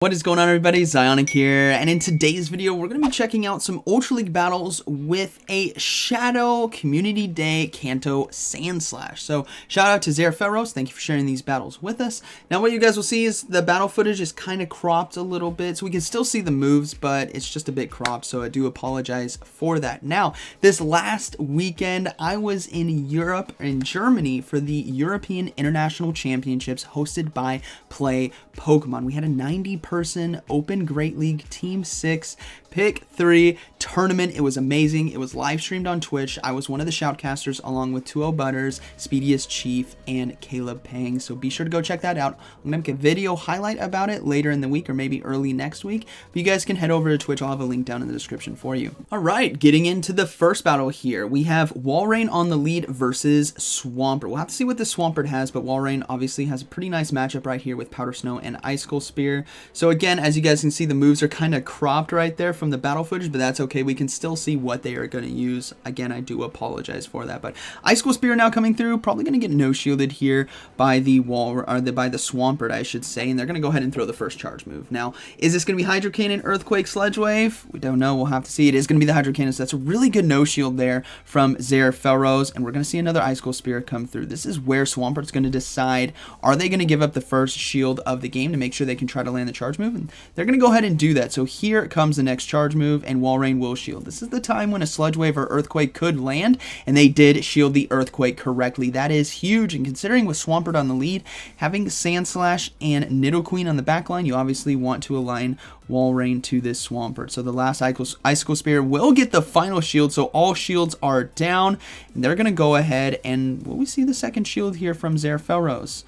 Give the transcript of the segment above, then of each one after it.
What is going on, everybody? ZyoniK here, and in today's video we're going to be checking out some Ultra League battles with a Shadow Community Day Kanto Sandslash. So shout out to ZyoniK, thank you for sharing these battles with us. Now what you guys will see is the battle footage is kind of cropped a little bit, so we can still see the moves, but it's just a bit cropped, so I do apologize for that. Now, this last weekend I was in Europe, in Germany, for the European International Championships hosted by Play Pokemon. We had a 90-person Open Great League Team 6 Pick 3 tournament. It was amazing. It was live streamed on Twitch. I was one of the shoutcasters along with 2O Butters, Speediest Chief, and Caleb Pang. So be sure to go check that out. I'm going to make a video highlight about it later in the week or maybe early next week. But you guys can head over to Twitch. I'll have a link down in the description for you. All right, getting into the first battle here. We have Walrein on the lead versus Swampert. We'll have to see what the Swampert has, but Walrein obviously has a pretty nice matchup right here with Powder Snow and Icicle Spear. So again, as you guys can see, the moves are kind of cropped right there from the battle footage, but that's okay. We can still see what they are going to use. Again, I do apologize for that, but Icicle Spear now coming through, probably going to get no shielded here by the by the Swampert, I should say, and they're going to go ahead and throw the first charge move. Now, is this going to be Hydro Cannon, Earthquake, Sledge Wave? We don't know. We'll have to see. It is going to be the Hydro Cannon, so that's a really good no shield there from ZyoniK, and we're going to see another Icicle Spear come through. This is where Swampert's going to decide, are they going to give up the first shield of the game to make sure they can try to land the charge move? And they're going to go ahead and do that. So here comes the next charge move, and Walrein will shield. This is the time when a Sludge Wave or Earthquake could land, and they did shield the Earthquake correctly. That is huge, and considering with Swampert on the lead, having Sandslash and Nidoqueen on the back line, you obviously want to align Walrein to this Swampert. So the last Icicle Spear will get the final shield, so all shields are down, and they're going to go ahead and, will we see the second shield here from ZyoniK?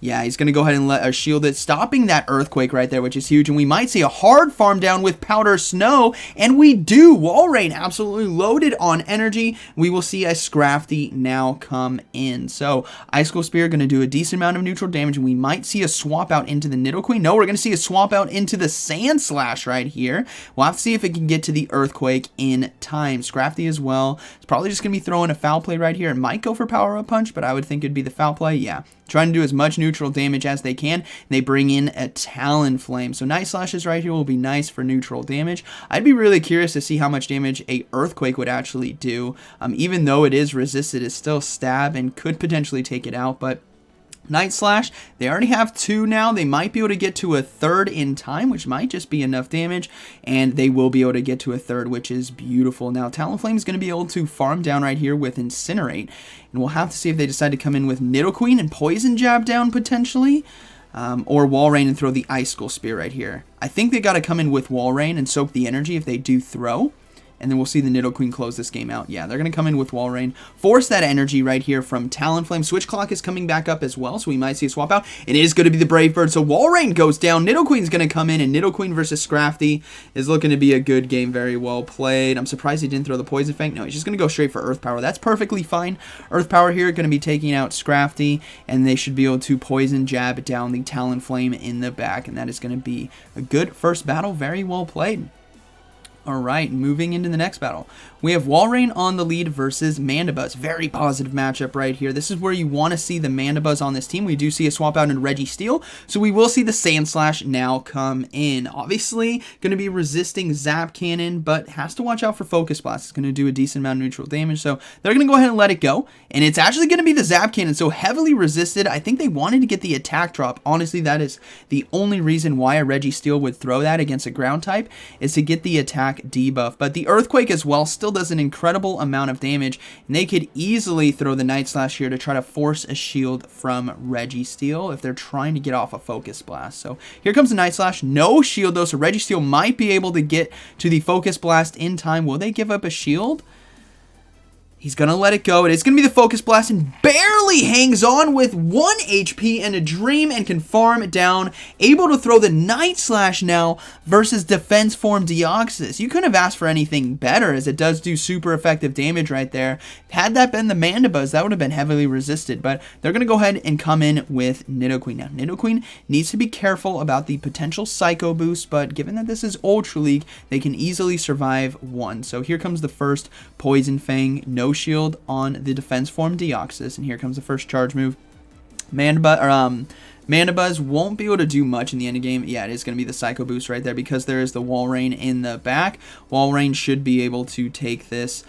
Yeah, he's going to go ahead and let shield it, stopping that Earthquake right there, which is huge. And we might see a hard farm down with Powder Snow, and we do. Walrein absolutely loaded on energy. We will see a Scrafty now come in. So Icicle Spear going to do a decent amount of neutral damage, and we might see a swap out into the Nidoqueen. No, we're going to see a swap out into the Sandslash right here. We'll have to see if it can get to the Earthquake in time. Scrafty as well. It's probably just going to be throwing a foul play right here. It might go for Power Up Punch, but I would think it'd be the foul play. Yeah. Trying to do as much neutral damage as they can. They bring in a Talonflame. So Night Slashes right here will be nice for neutral damage. I'd be really curious to see how much damage a Earthquake would actually do. Even though it is resisted, it's still stab and could potentially take it out, but Night Slash, they already have 2 now. They might be able to get to a 3rd in time, which might just be enough damage, and they will be able to get to a 3rd, which is beautiful. Now, Talonflame is going to be able to farm down right here with Incinerate, and we'll have to see if they decide to come in with Nidoqueen and Poison Jab down potentially, or Walrein and throw the Icicle Spear right here. I think they got to come in with Walrein and soak the energy if they do throw. And then we'll see the Nidoqueen close this game out. Yeah, they're going to come in with Walrein. Force that energy right here from Talonflame. Switch Clock is coming back up as well, so we might see a swap out. It is going to be the Brave Bird, so Walrein goes down. Nidoqueen's going to come in, and Nidoqueen versus Scrafty is looking to be a good game. Very well played. I'm surprised he didn't throw the Poison Fang. No, he's just going to go straight for Earth Power. That's perfectly fine. Earth Power here going to be taking out Scrafty, and they should be able to Poison Jab down the Talonflame in the back, and that is going to be a good first battle. Very well played. Alright, moving into the next battle. We have Walrein on the lead versus Mandibuzz. Very positive matchup right here. This is where you want to see the Mandibuzz on this team. We do see a swap out in Registeel, so we will see the Sandslash now come in. Obviously, going to be resisting Zap Cannon, but has to watch out for Focus Blast. It's going to do a decent amount of neutral damage, so they're going to go ahead and let it go. And it's actually going to be the Zap Cannon, so heavily resisted. I think they wanted to get the attack drop. Honestly, that is the only reason why a Registeel would throw that against a ground type, is to get the attack debuff. But the Earthquake as well still does an incredible amount of damage, and they could easily throw the Night Slash here to try to force a shield from Registeel if they're trying to get off a Focus Blast. So here comes the Night Slash. No shield though, so Registeel might be able to get to the Focus Blast in time. Will they give up a shield? He's going to let it go. It is going to be the Focus Blast, and barely hangs on with 1 HP and a Dream and can farm down. Able to throw the Night Slash now versus Defense Form Deoxys. You couldn't have asked for anything better, as it does do super effective damage right there. Had that been the Mandibuzz, that would have been heavily resisted, but they're going to go ahead and come in with Nidoqueen. Now, Nidoqueen needs to be careful about the potential Psycho Boost, but given that this is Ultra League, they can easily survive 1. So here comes the first Poison Fang. No shield on the Defense Form Deoxys, and here comes the first charge move. Mandibuzz won't be able to do much in the end game. Yeah, it is going to be the Psycho Boost right there because there is the Walrein in the back. Walrein should be able to take this.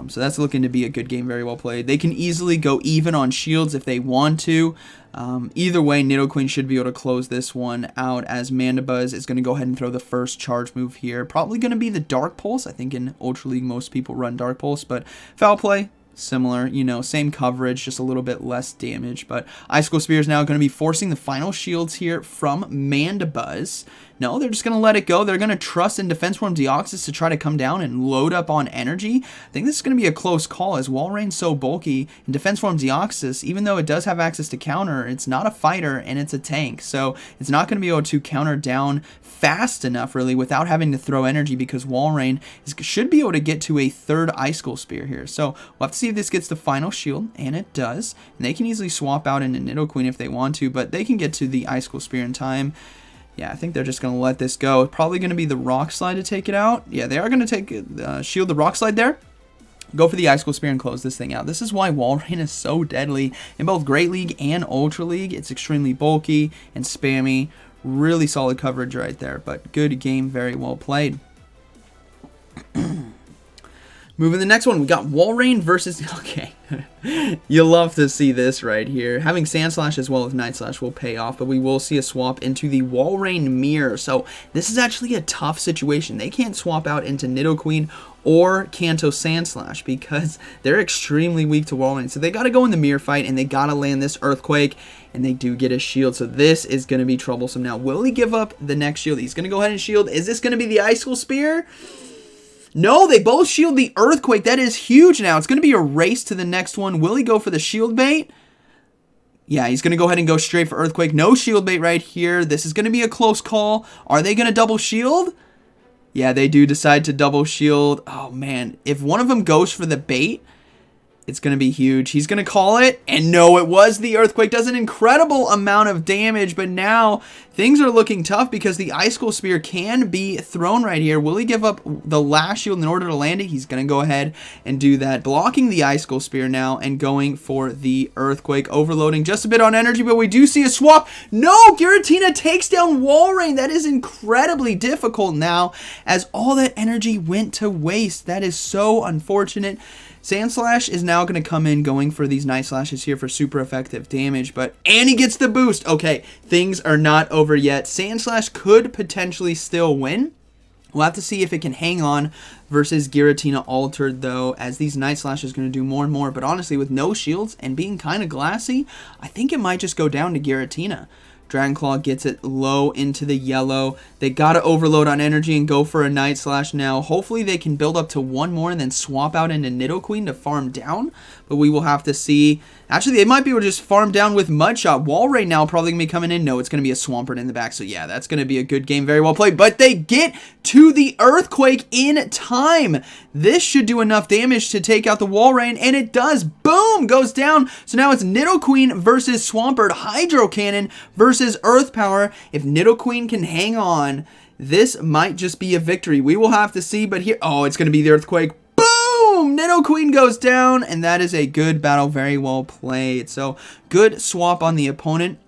So that's looking to be a good game, very well played. They can easily go even on shields if they want to. Either way, Nidoqueen should be able to close this one out as Mandibuzz is going to go ahead and throw the first charge move here. Probably going to be the Dark Pulse. I think in Ultra League most people run Dark Pulse, but Foul Play, similar, you know, same coverage, just a little bit less damage. But Icicle Spear is now going to be forcing the final shields here from Mandibuzz. No, they're just going to let it go. They're going to trust in Defense Form Deoxys to try to come down and load up on energy. I think this is going to be a close call as Walrein's so bulky. And Defense Form Deoxys, even though it does have access to counter, it's not a fighter and it's a tank. So it's not going to be able to counter down fast enough, really, without having to throw energy because Walrein should be able to get to a third Icicle Spear here. So we'll have to see if this gets the final shield, and it does. And they can easily swap out into Nidoqueen if they want to, but they can get to the Icicle Spear in time. Yeah, I think they're just going to let this go. Probably going to be the Rock Slide to take it out. Yeah, they are going to take shield the Rock Slide there. Go for the Icicle Spear and close this thing out. This is why Walrein is so deadly in both Great League and Ultra League. It's extremely bulky and spammy. Really solid coverage right there, but good game, very well played. Moving to the next one, we got Walrein versus... Okay, you'll love to see this right here. Having Sandslash as well as Night Slash will pay off, but we will see a swap into the Walrein Mirror. So this is actually a tough situation. They can't swap out into Nidoqueen or Kanto Sandslash because they're extremely weak to Walrein. So they got to go in the mirror fight, and they got to land this Earthquake, and they do get a shield. So this is going to be troublesome. Now, will he give up the next shield? He's going to go ahead and shield. Is this going to be the Icicle Spear? No, they both shield the Earthquake. That is huge now. It's going to be a race to the next one. Will he go for the shield bait? Yeah, he's going to go ahead and go straight for Earthquake. No shield bait right here. This is going to be a close call. Are they going to double shield? Yeah, they do decide to double shield. Oh, man. If one of them goes for the bait, it's going to be huge. He's going to call it, and no, it was the Earthquake. Does an incredible amount of damage, but now things are looking tough because the Icicle Spear can be thrown right here. Will he give up the last shield in order to land it? He's going to go ahead and do that, blocking the Icicle Spear now and going for the Earthquake, overloading just a bit on energy, but we do see a swap. No, Giratina takes down Walrein. That is incredibly difficult now as all that energy went to waste. That is so unfortunate. Sandslash is now going to come in going for these Night Slashes here for super effective damage, and he gets the boost. Okay, things are not over yet. Sandslash could potentially still win. We'll have to see if it can hang on versus Giratina Altered, though, as these Night Slash is going to do more and more. But honestly, with no shields and being kind of glassy, I think it might just go down to Giratina. Dragon Claw gets it low into the yellow. They got to overload on energy and go for a Night Slash now. Hopefully they can build up to one more and then swap out into Nidoqueen to farm down. But we will have to see. Actually, they might be able to just farm down with Mudshot. Walrein now probably going to be coming in. No, it's going to be a Swampert in the back. So yeah, that's going to be a good game. Very well played. But they get to the Earthquake in time. This should do enough damage to take out the Walrein, and it does. Boom! Goes down. So now it's Nidoqueen versus Swampert. Hydro Cannon versus Earth Power. If Nidoqueen can hang on, this might just be a victory. We will have to see, but here... Oh, it's going to be the Earthquake. Boom! Nidoqueen goes down, and that is a good battle. Very well played. So, good swap on the opponent.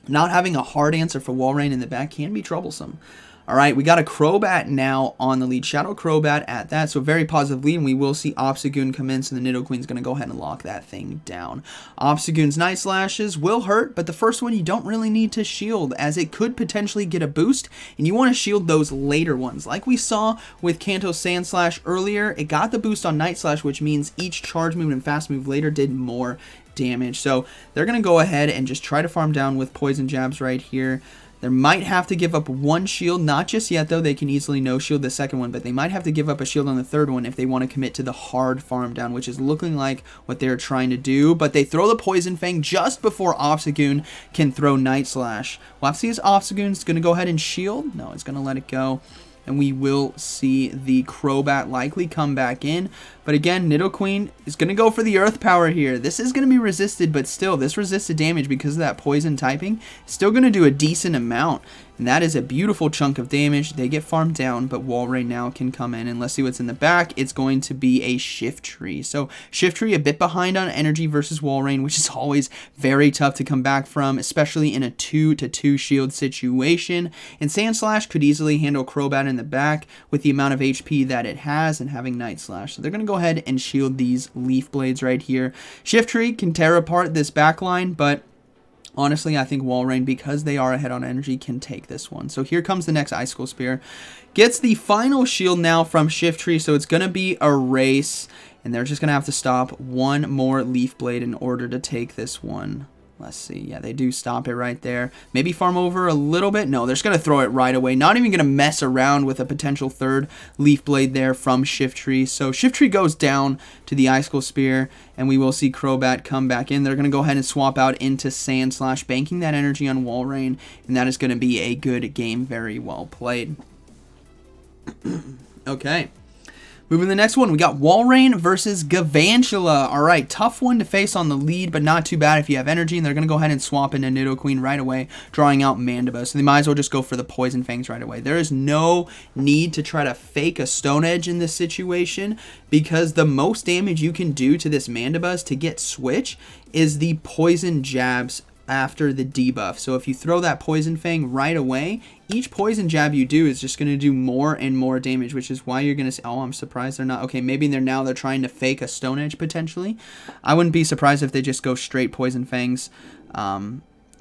Not having a hard answer for Walrein in the back can be troublesome. All right, we got a Crobat now on the lead. Shadow Crobat at that, so very positive lead, and we will see Obstagoon come in, so the Nidoqueen's going to go ahead and lock that thing down. Obstagoon's Night Slashes will hurt, but the first one you don't really need to shield, as it could potentially get a boost, and you want to shield those later ones. Like we saw with Kanto Sandslash earlier, it got the boost on Night Slash, which means each charge move and fast move later did more damage. So they're going to go ahead and just try to farm down with Poison Jabs right here. They might have to give up one shield, not just yet though, they can easily no-shield the second one, but they might have to give up a shield on the third one if they want to commit to the hard farm down, which is looking like what they're trying to do, but they throw the Poison Fang just before Obstagoon can throw Night Slash. We'll have to see if Obstagoon's going to go ahead and shield. No, it's going to let it go. and we will see the Crobat likely come back in. But again, Nidoqueen is going to go for the Earth Power here. This is going to be resisted, but still, this resisted damage because of that poison typing is still going to do a decent amount. And that is a beautiful chunk of damage. They get farmed down, but Walrein now can come in. And let's see what's in the back. It's going to be a Shiftry. So Shiftry a bit behind on energy versus Walrein, which is always very tough to come back from, especially in a 2-to-2 shield situation. And Sandslash could easily handle Crobat in the back with the amount of HP that it has and having Night Slash. So they're going to go ahead and shield these Leaf Blades right here. Shiftry can tear apart this back line, but honestly, I think Walrein, because they are ahead on energy, can take this one. So here comes the next Icicle Spear. Gets the final shield now from Shiftry, so it's going to be a race. And they're just going to have to stop one more Leaf Blade in order to take this one. Let's see. Yeah, they do stop it right there. Maybe farm over a little bit. No, they're just going to throw it right away. Not even going to mess around with a potential third Leaf Blade there from Shiftry. So Shiftry goes down to the Icicle Spear, and we will see Crobat come back in. They're going to go ahead and swap out into Sandslash, banking that energy on Walrein, and that is going to be a good game. Very well played. Okay. Moving to the next one, we got Walrein versus Galvantula. All right, tough one to face on the lead, but not too bad if you have energy. And they're going to go ahead and swap into Nidoqueen right away, drawing out Mandibuzz. So they might as well just go for the Poison Fangs right away. There is no need to try to fake a Stone Edge in this situation, because the most damage you can do to this Mandibuzz to get Switch is the Poison Jabs after the debuff. So if you throw that Poison Fang right away, each poison jab you do is just going to do more and more damage, which is why you're going to say, oh, I'm surprised they're not. Okay, maybe they're trying to fake a Stone Edge potentially. I wouldn't be surprised if they just go straight Poison Fangs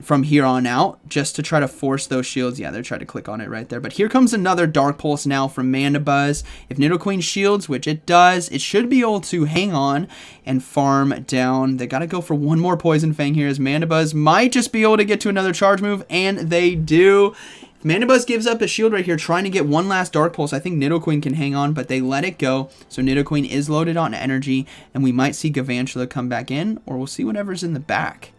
from here on out, just to try to force those shields. Yeah, they're trying to click on it right there. But here comes another Dark Pulse now from Mandibuzz. If Nidoqueen shields, which it does, it should be able to hang on and farm down. They got to go for one more Poison Fang here, as Mandibuzz might just be able to get to another charge move, and they do. If Mandibuzz gives up a shield right here, trying to get one last Dark Pulse, I think Nidoqueen can hang on, but they let it go. So Nidoqueen is loaded on energy, and we might see Galvantula come back in, or we'll see whatever's in the back.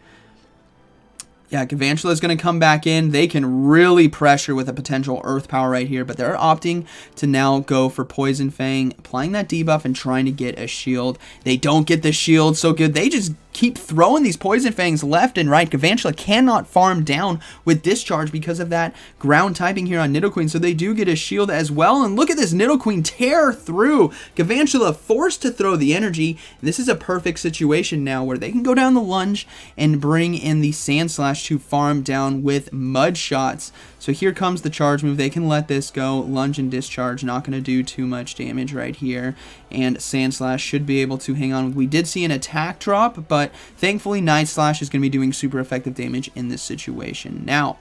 Yeah, Galvantula is going to come back in. They can really pressure with a potential Earth Power right here, but they're opting to now go for Poison Fang, applying that debuff and trying to get a shield. They don't get the shield so good. They just keep throwing these Poison Fangs left and right. Galvantula cannot farm down with Discharge because of that ground typing here on Nidoqueen, so they do get a shield as well. And look at this Nidoqueen tear through. Galvantula forced to throw the energy. This is a perfect situation now where they can go down the lunge and bring in the Sandslash to farm down with Mud Shots. So here comes the charge move. They can let this go. Lunge and Discharge, not going to do too much damage right here. And Sandslash should be able to hang on. We did see an attack drop, but thankfully Night Slash is going to be doing super effective damage in this situation. Now,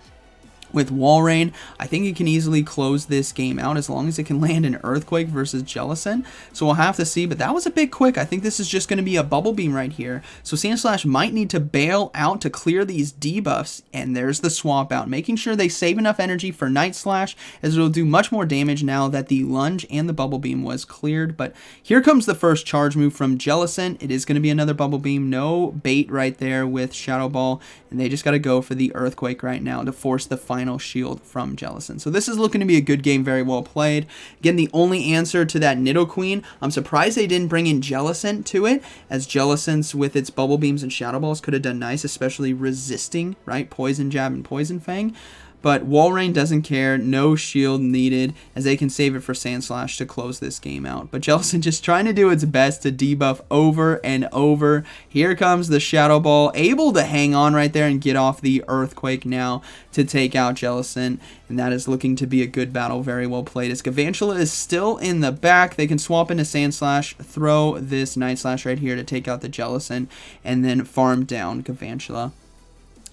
with Walrein, I think it can easily close this game out as long as it can land an Earthquake versus Jellicent. So we'll have to see, but that was a bit quick. I think this is just going to be a Bubble Beam right here. So Sandslash might need to bail out to clear these debuffs, and there's the swap out, making sure they save enough energy for Night Slash, as it'll do much more damage now that the Lunge and the Bubble Beam was cleared. But here comes the first charge move from Jellicent. It is going to be another Bubble Beam, no bait right there with Shadow Ball, and they just got to go for the Earthquake right now to force the final shield from Jellicent. So this is looking to be a good game, very well played. Again, the only answer to that Nidoqueen, I'm surprised they didn't bring in Jellicent to it, as Jellicent with its Bubble Beams and Shadow Balls could have done nice, especially resisting, right, Poison Jab and Poison Fang. But Walrein doesn't care, no shield needed, as they can save it for Sandslash to close this game out. But Jellicent just trying to do its best to debuff over and over. Here comes the Shadow Ball, able to hang on right there and get off the Earthquake now to take out Jellicent. And that is looking to be a good battle, very well played. As Galvantula is still in the back, they can swap into Sandslash, throw this Night Slash right here to take out the Jellicent, and then farm down Galvantula.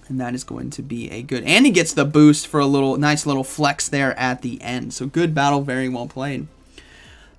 And that is going to be a good, and he gets the boost for a nice little flex there at the end. So good battle, very well played.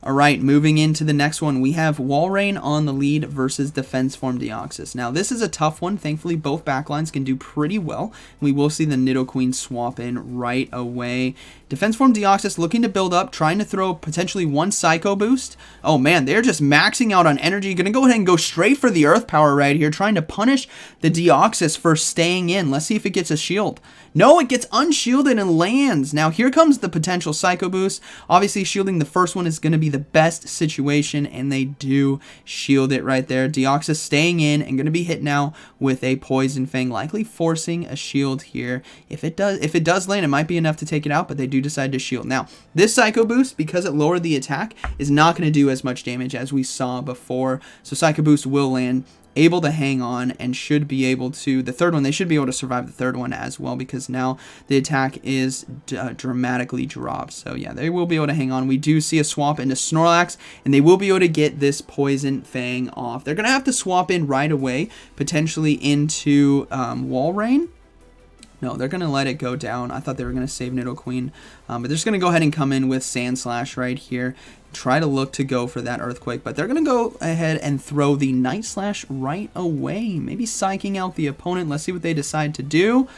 All right, moving into the next one, we have Walrein on the lead versus Defense Form Deoxys. Now, this is a tough one. Thankfully, both backlines can do pretty well. We will see the Nidoqueen swap in right away. Defense Form Deoxys looking to build up, trying to throw potentially one Psycho Boost. Oh man, they're just maxing out on energy. Gonna go ahead and go straight for the Earth Power right here, trying to punish the Deoxys for staying in. Let's see if it gets a shield. No, it gets unshielded and lands. Now, here comes the potential Psycho Boost. Obviously, shielding the first one is going to be the best situation, and they do shield it right there. Deoxys staying in and going to be hit now with a Poison Fang, likely forcing a shield here. If it does land, it might be enough to take it out, but they do decide to shield. Now, this Psycho Boost, because it lowered the attack, is not going to do as much damage as we saw before. So Psycho Boost will land, able to hang on, and should be able to, the third one, they should be able to survive the third one as well, because now the attack is dramatically dropped. So yeah, they will be able to hang on. We do see a swap into Snorlax, and they will be able to get this Poison Fang off. They're going to have to swap in right away, potentially into Walrein. No, they're going to let it go down. I thought they were going to save Nidoqueen, but they're just going to go ahead and come in with Sandslash right here. Try to look to go for that Earthquake, but they're going to go ahead and throw the Night Slash right away. Maybe psyching out the opponent. Let's see what they decide to do.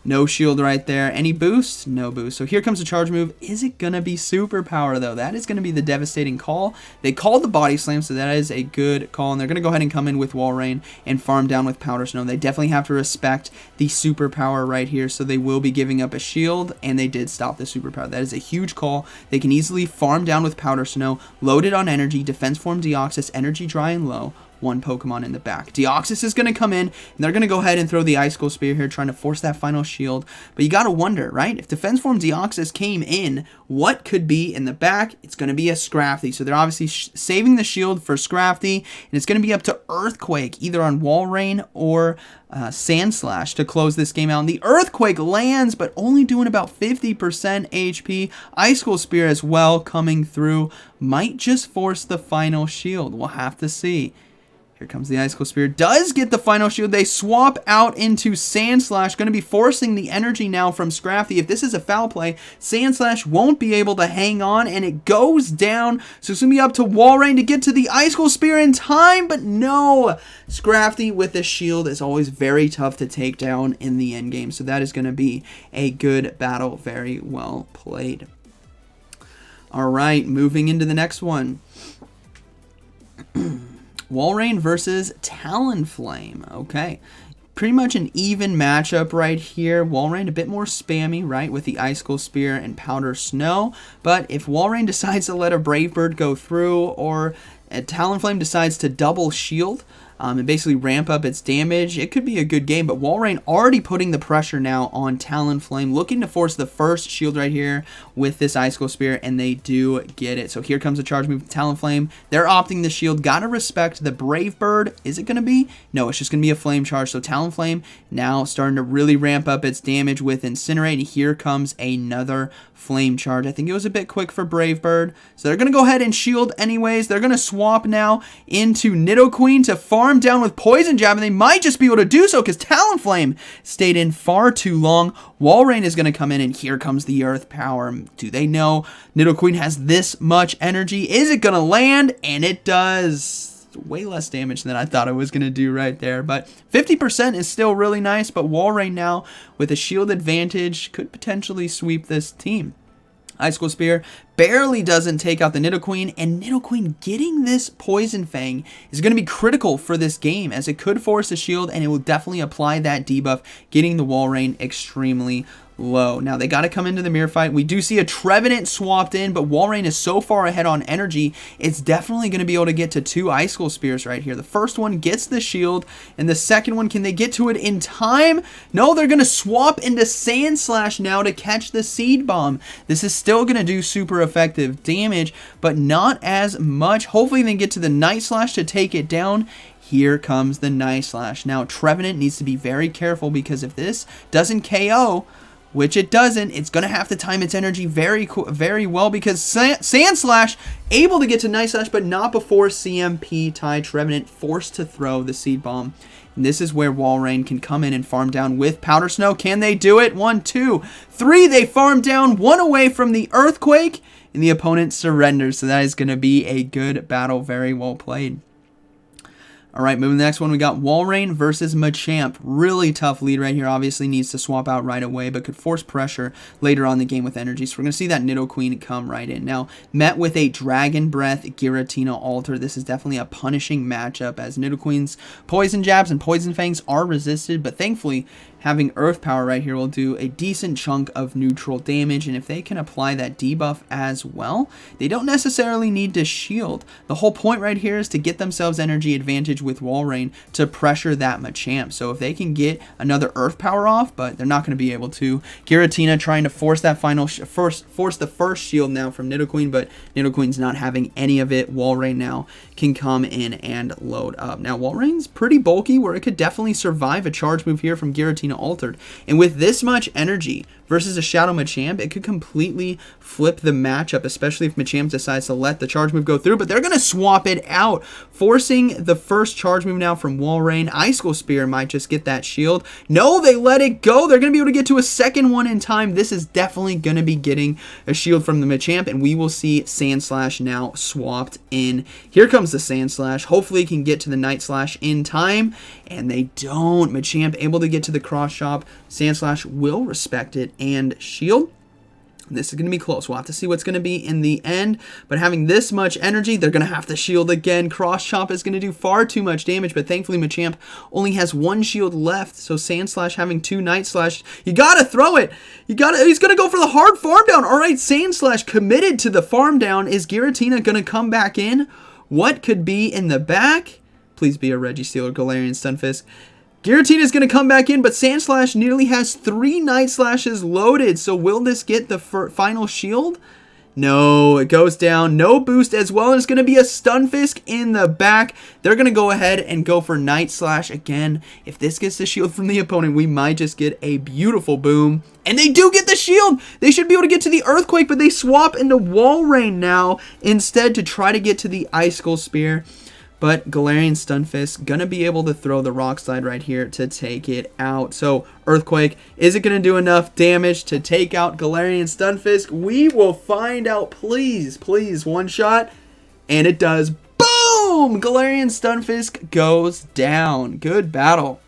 No shield right there. Any boost? No boost. So here comes the charge move. Is it going to be Superpower, though? That is going to be the devastating call. They called the Body Slam, so that is a good call. And they're going to go ahead and come in with Walrein and farm down with Powder Snow. They definitely have to respect the Superpower right here, so they will be giving up a shield, and they did stop the Superpower. That is a huge call. They can easily farm down with Powder Snow, loaded on energy, Defense Form Deoxys, energy dry and low. One Pokemon in the back. Deoxys is going to come in, and they're going to go ahead and throw the Icicle Spear here, trying to force that final shield. But you got to wonder, right? If Defense Form Deoxys came in, what could be in the back? It's going to be a Scrafty. So they're obviously saving the shield for Scrafty, and it's going to be up to Earthquake, either on Walrein or Sandslash to close this game out. And the Earthquake lands, but only doing about 50% HP. Icicle Spear as well coming through. Might just force the final shield. We'll have to see. Here comes the Icicle Spear. Does get the final shield. They swap out into Sandslash. Going to be forcing the energy now from Scrafty. If this is a foul play, Sandslash won't be able to hang on, and it goes down. So it's going to be up to Walrein to get to the Icicle Spear in time, but no. Scrafty with the shield is always very tough to take down in the end game. So that is going to be a good battle. Very well played. All right, moving into the next one. Walrein versus Talonflame. Okay, pretty much an even matchup right here. Walrein a bit more spammy, right, with the Icicle Spear and Powder Snow. But if Walrein decides to let a Brave Bird go through, or Talonflame decides to double shield, and basically ramp up its damage, it could be a good game. But Walrein already putting the pressure now on Talonflame, looking to force the first shield right here with this Icicle Spear, and they do get it. So here comes the charge move to Talonflame. They're opting the shield. Gotta respect the Brave Bird. Is it going to be? No, it's just going to be a Flame Charge. So Talonflame now starting to really ramp up its damage with Incinerate, and here comes another Flame Charge. I think it was a bit quick for Brave Bird. So they're going to go ahead and shield anyways. They're going to swap now into Nidoqueen to farm down with Poison Jab, and they might just be able to do so because Talonflame stayed in far too long. Walrein is going to come in, and here comes the Earth Power. Do they know Nidoqueen has this much energy? Is it going to land? And it does. Way less damage than I thought it was going to do right there, but 50% is still really nice. But Walrein now with a shield advantage could potentially sweep this team. Icicle Spear barely doesn't take out the Nidoqueen, and Nidoqueen getting this Poison Fang is going to be critical for this game, as it could force a shield, and it will definitely apply that debuff, getting the Walrein extremely low. Now they got to come into the mirror fight. We do see a Trevenant swapped in, but Walrein is so far ahead on energy, it's definitely going to be able to get to two Icicle Spears right here. The first one gets the shield, and the second one, can they get to it in time? No, they're going to swap into Sandslash now to catch the Seed Bomb. This is still going to do super effective damage, but not as much. Hopefully they get to the Night Slash to take it down. Here comes the Night Slash. Now Trevenant needs to be very careful, because if this doesn't KO, which it doesn't, it's going to have to time its energy very well, because Sandslash able to get to Night Slash, but not before CMP tie. Trevenant forced to throw the Seed Bomb And this is where Walrein can come in and farm down with Powder Snow. Can they do it? 1, 2, 3. They farm down, 1 away from the Earthquake, and the opponent surrenders. So that is going to be a good battle. Very well played. All right, moving to the next one, we got Walrein versus Machamp. Really tough lead right here. Obviously needs to swap out right away, but could force pressure later on in the game with energy. So we're going to see that Nidoqueen come right in. Now, met with a Dragon Breath Giratina Alter. This is definitely a punishing matchup as Nidoqueen's Poison Jabs and Poison Fangs are resisted, but thankfully having Earth Power right here will do a decent chunk of neutral damage, and if they can apply that debuff as well, they don't necessarily need to shield. The whole point right here is to get themselves energy advantage with Walrein to pressure that Machamp. So if they can get another Earth Power off, but they're not going to be able to. Giratina trying to force that force the first shield now from Nidoqueen, but Nidoqueen's not having any of it. Walrein now can come in and load up. Now Walrein's pretty bulky where it could definitely survive a charge move here from Giratina Altered, and with this much energy versus a Shadow Machamp, it could completely flip the matchup, especially if Machamp decides to let the charge move go through, but they're going to swap it out, forcing the first charge move now from Walrein. Icicle Spear might just get that shield. No, they let it go. They're going to be able to get to a second one in time. This is definitely going to be getting a shield from the Machamp, and we will see Sandslash now swapped in. Here comes the Sandslash. Hopefully it can get to the Night Slash in time, and they don't. Machamp able to get to the cross chop. Sandslash will respect it and shield. This is going to be close. We'll have to see what's going to be in the end. But having this much energy, they're going to have to shield again. Cross Chop is going to do far too much damage. But thankfully, Machamp only has 1 shield left. So Sandslash having 2 Night Slash. You got to throw it. He's going to go for the hard farm down. All right, Sandslash committed to the farm down. Is Giratina going to come back in? What could be in the back? Please be a Registeel or Galarian Stunfisk. Giratina is going to come back in, but Sandslash nearly has 3 Night Slashes loaded. So will this get the final shield? No, it goes down. No boost as well, and it's going to be a Stunfisk in the back. They're going to go ahead and go for Night Slash again. If this gets the shield from the opponent, we might just get a beautiful boom. And they do get the shield! They should be able to get to the Earthquake, but they swap into Walrein now instead to try to get to the Icicle Spear. But Galarian Stunfisk gonna be able to throw the Rock Slide right here to take it out. So Earthquake, is it gonna do enough damage to take out Galarian Stunfisk? We will find out. Please, please, one shot. And it does. Boom! Galarian Stunfisk goes down. Good battle.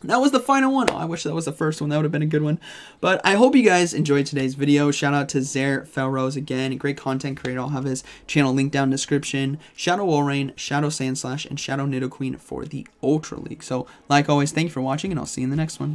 That was the final one. Oh, I wish that was the first one. That would have been a good one. But I hope you guys enjoyed today's video. Shout out to ZyoniK again. Great content creator. I'll have his channel linked down in the description. Shadow Walrein, Shadow Sandslash, and Shadow Nidoqueen for the Ultra League. So, like always, thank you for watching, and I'll see you in the next one.